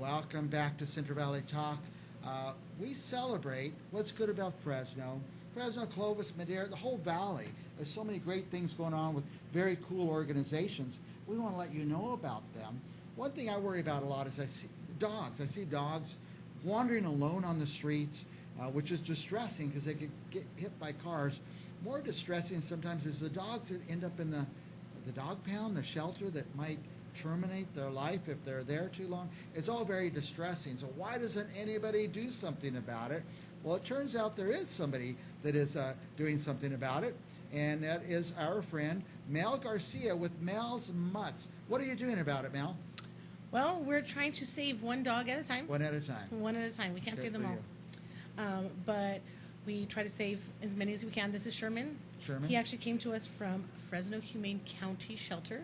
Welcome back to Central Valley Talk. We celebrate what's good about Fresno. Fresno, Clovis, Madera, the whole valley. There's so many great things going on with very cool organizations. We want to let you know about them. One thing I worry about a lot is I see dogs wandering alone on the streets, which is distressing because they could get hit by cars. More distressing sometimes is the dogs that end up in the dog pound, the shelter, that might terminate their life if they're there too long. It's all very distressing. So why doesn't anybody do something about it? Well, it turns out there is somebody that is doing something about it, and that is our friend Mell Garcia with Mell's Mutts. What are you doing about it, Mell? Well, we're trying to save one dog at a time. One at a time. One at a time. We can't Good save them all. But we try to save as many as we can. This is Sherman. Sherman? He actually came to us from Fresno Humane County Shelter.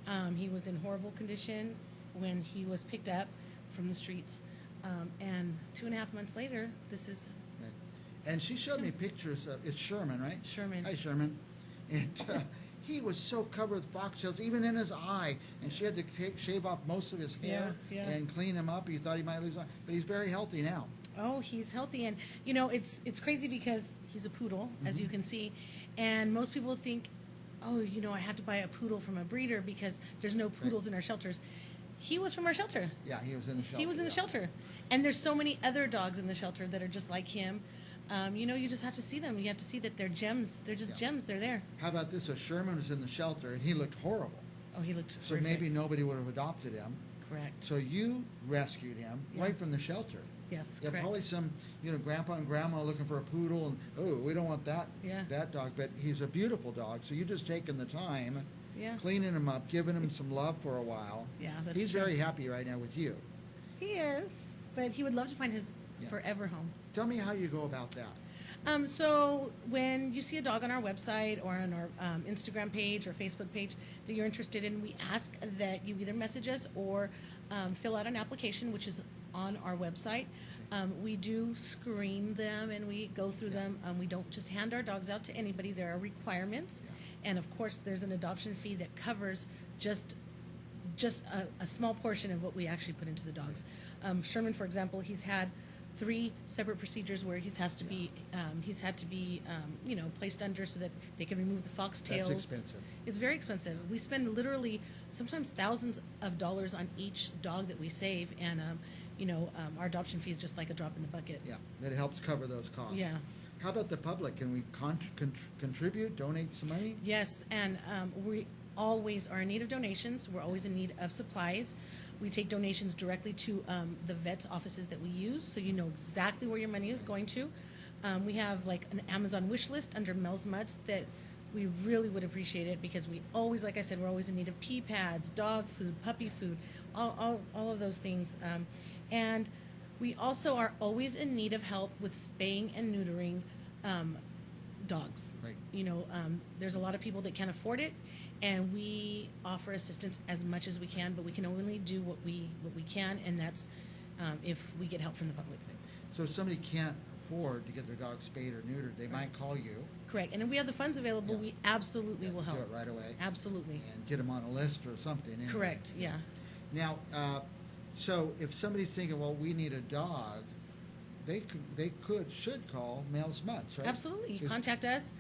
Okay. He was in horrible condition when he was picked up from the streets. And 2.5 months later, this is... Right. And she showed me pictures of... It's Sherman, right? Sherman. Hi, Sherman. And he was so covered with foxtails, even in his eye. And she had to shave off most of his hair and clean him up. He thought he might lose eye. But he's very healthy now. Oh, he's healthy. And, you know, it's crazy because he's a poodle, as you can see. And most people think, oh, you know, I have to buy a poodle from a breeder because there's no poodles in our shelters. He was from our shelter. Yeah, he was in the shelter. He was in the shelter. And there's so many other dogs in the shelter that are just like him. You know, you just have to see them. You have to see that they're gems. They're just gems. They're there. How about this? Sherman was in the shelter, and he looked horrible. Oh, he looked So horrific. maybe nobody would have adopted him. Correct. So you rescued him right from the shelter. Yes, yeah, correct. Probably some, grandpa and grandma looking for a poodle, and oh, we don't want that dog. But he's a beautiful dog, so you just taking the time, cleaning him up, giving him some love for a while. Yeah, that's He's true. very happy right now with you. He is, but he would love to find his forever home. Tell me how you go about that. So when you see a dog on our website or on our Instagram page or Facebook page that you're interested in, we ask that you either message us or fill out an application, which is on our website. We do screen them and we go through them. We don't just hand our dogs out to anybody. There are requirements. And, of course, there's an adoption fee that covers just a small portion of what we actually put into the dogs. Sherman, for example, he's had 3 separate procedures where he's had to be placed under so that they can remove the foxtails. That's expensive. It's very expensive. We spend literally sometimes thousands of dollars on each dog that we save, and our adoption fee is just like a drop in the bucket. Yeah, it helps cover those costs. Yeah. How about the public? Can we contribute, donate some money? Yes, and we always are in need of donations. We're always in need of supplies. We take donations directly to the vets' offices that we use, so you know exactly where your money is going to. We have like an Amazon wish list under Mell's Mutts that we really would appreciate it because we always, like I said, we're always in need of pee pads, dog food, puppy food, all of those things. And we also are always in need of help with spaying and neutering dogs. Right. There's a lot of people that can't afford it, and we offer assistance as much as we can, but we can only do what we can, and that's if we get help from the public. So if somebody can't afford to get their dog spayed or neutered, they might call you. Correct. And if we have the funds available, we absolutely will help. Do it right away. Absolutely. And get them on a list or something. Anyway. Correct, yeah. Now, so if somebody's thinking, well, we need a dog, they should call Mell's Mutts, right? Absolutely. You contact us.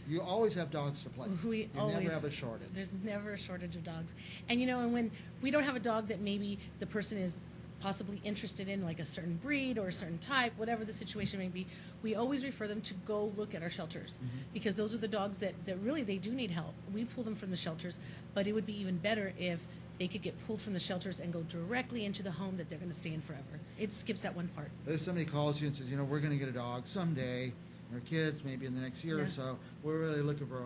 You always have dogs to play. You never have a shortage. There's never a shortage of dogs. And and when we don't have a dog that maybe the person is possibly interested in, like a certain breed or a certain type, whatever the situation may be, we always refer them to go look at our shelters because those are the dogs that really they do need help. We pull them from the shelters, but it would be even better if they could get pulled from the shelters and go directly into the home that they're going to stay in forever. It skips that one part. But if somebody calls you and says, we're going to get a dog someday, our kids maybe in the next year or so, we're really looking for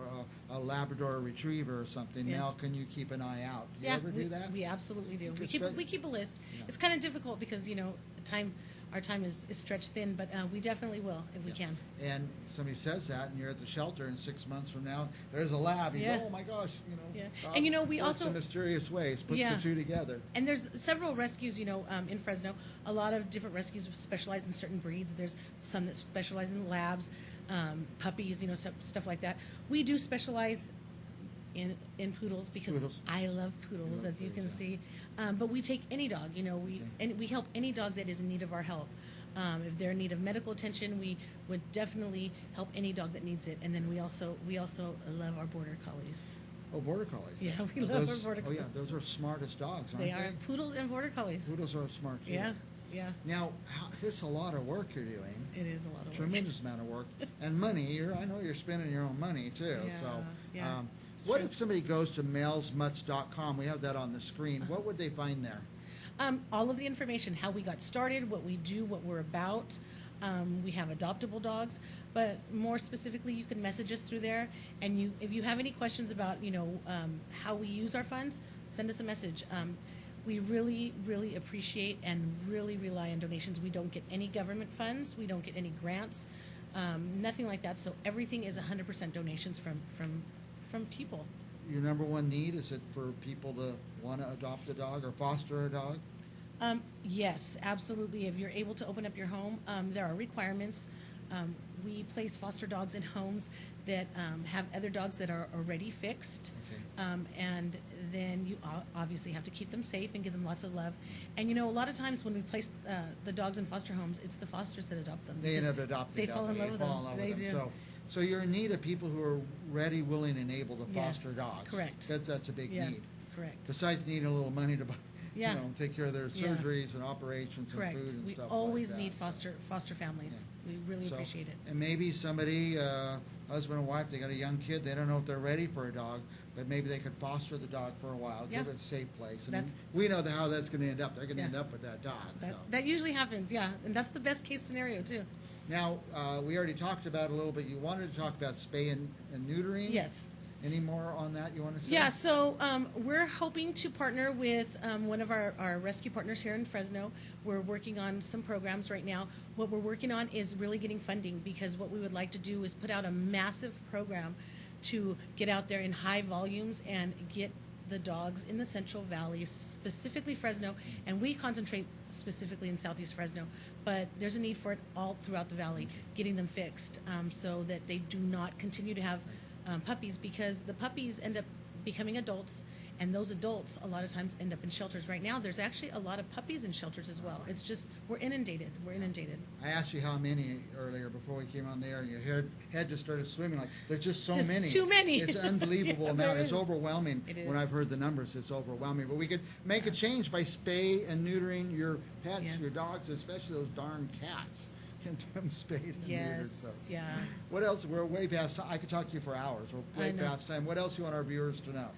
a Labrador retriever or something. Now, can you keep an eye out? Do you ever do that? We absolutely do. We keep a list. Yeah. It's kind of difficult because our time is stretched thin, but we definitely will if we can. And somebody says that, and you're at the shelter, and 6 months from now, there's a lab. You go, oh my gosh, God And we works also in mysterious ways puts the two together. And there's several rescues, in Fresno. A lot of different rescues specialize in certain breeds. There's some that specialize in labs, puppies, stuff like that. We do specialize in poodles because Poodles. I love poodles, You love as you can poodles, see. But we take any dog, we Okay. and we help any dog that is in need of our help. If they're in need of medical attention, we would definitely help any dog that needs it. And then we also love our border collies. Oh, border collies. Yeah, we Oh, love our those- border Oh, yeah, collies. those are smartest dogs, aren't They they? are poodles and border collies. Poodles are smart, too. Yeah, yeah. Now, this is a lot of work you're doing. It is a lot of work. Tremendous amount of work. And money, I know you're spending your own money, too. Yeah, So, yeah, it's what true. if somebody goes to mellsmutts.com? We have that on the screen. What would they find there? All of the information, how we got started, what we do, what we're about. We have adoptable dogs, but more specifically, you can message us through there. And if you have any questions about, how we use our funds, send us a message. We really, really appreciate and really rely on donations. We don't get any government funds. We don't get any grants, nothing like that. So everything is 100% donations from people. Your number one need, is it for people to want to adopt a dog or foster a dog? Yes, absolutely. If you're able to open up your home, there are requirements. We place foster dogs in homes that have other dogs that are already fixed. Okay. And then you obviously have to keep them safe and give them lots of love. And a lot of times when we place the dogs in foster homes, it's the fosters that adopt them. They end because up adopting They dogs. fall in love with fall in them. love They with them. do. So you're in need of people who are ready, willing, and able to Yes, foster dogs. correct. That's a big Yes, need. correct. Besides needing a little money to buy, Yeah. take care of their Yeah. surgeries and operations Correct. and food and We stuff always like that. need foster families. We really So- appreciate it. And maybe somebody, husband and wife, they got a young kid, they don't know if they're ready for a dog, but maybe they could foster the dog for a while, give Yeah. it a safe place. And That's- we know how that's going to end up. They're going to Yeah. end up with that dog. So. That usually happens, yeah. And that's the best case scenario, too. Now, we already talked about it a little bit. You wanted to talk about spay and neutering? Yes. Any more on that you want to say? Yeah, so we're hoping to partner with one of our rescue partners here in Fresno. We're working on some programs right now. What we're working on is really getting funding, because what we would like to do is put out a massive program to get out there in high volumes and get the dogs in the Central Valley, specifically Fresno, and we concentrate specifically in Southeast Fresno, but there's a need for it all throughout the valley, getting them fixed so that they do not continue to have puppies, because the puppies end up becoming adults, and those adults a lot of times end up in shelters. Right now, there's actually a lot of puppies in shelters as well. It's just, we're inundated. I asked you how many earlier before we came on the air, and your head just started swimming. Like, there's just so Just many. too many. It's unbelievable Yeah, amount. there It's is. overwhelming. It is. When I've heard the numbers, it's overwhelming. But we could make a change by spay and neutering your pets, Yes. your dogs, especially those darn cats. Get them spayed and neutered. Yes, So. yeah. What else? We're way past time. I could talk to you for hours. We're way I know. past time. What else you want our viewers to know?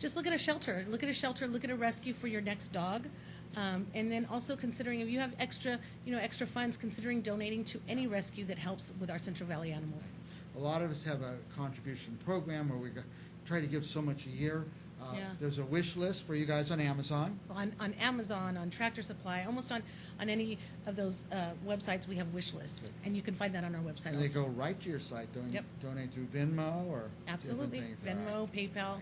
Just look at a shelter. Look at a shelter. Look at a rescue for your next dog. And then also considering, if you have extra funds, considering donating to any rescue that helps with our Central Valley animals. A lot of us have a contribution program where we try to give so much a year. Yeah. There's a wish list for you guys on Amazon. On Amazon, on Tractor Supply, almost on any of those websites, we have wish list, and you can find that on our website. And they also. go right to your site. Yep. Donate through Venmo or Absolutely, different things. Venmo, All right. PayPal,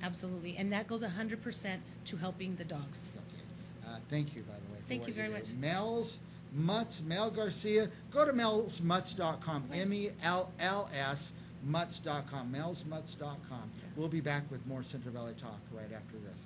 absolutely, and that goes 100% to helping the dogs. Okay. Thank you, by the way. For Thank what you very do. much. Mell's Mutts, Mell Garcia. Go to mellsmutts.com. MELLS Mutts.com. Mellsmutts.com. We'll be back with more Central Valley Talk right after this.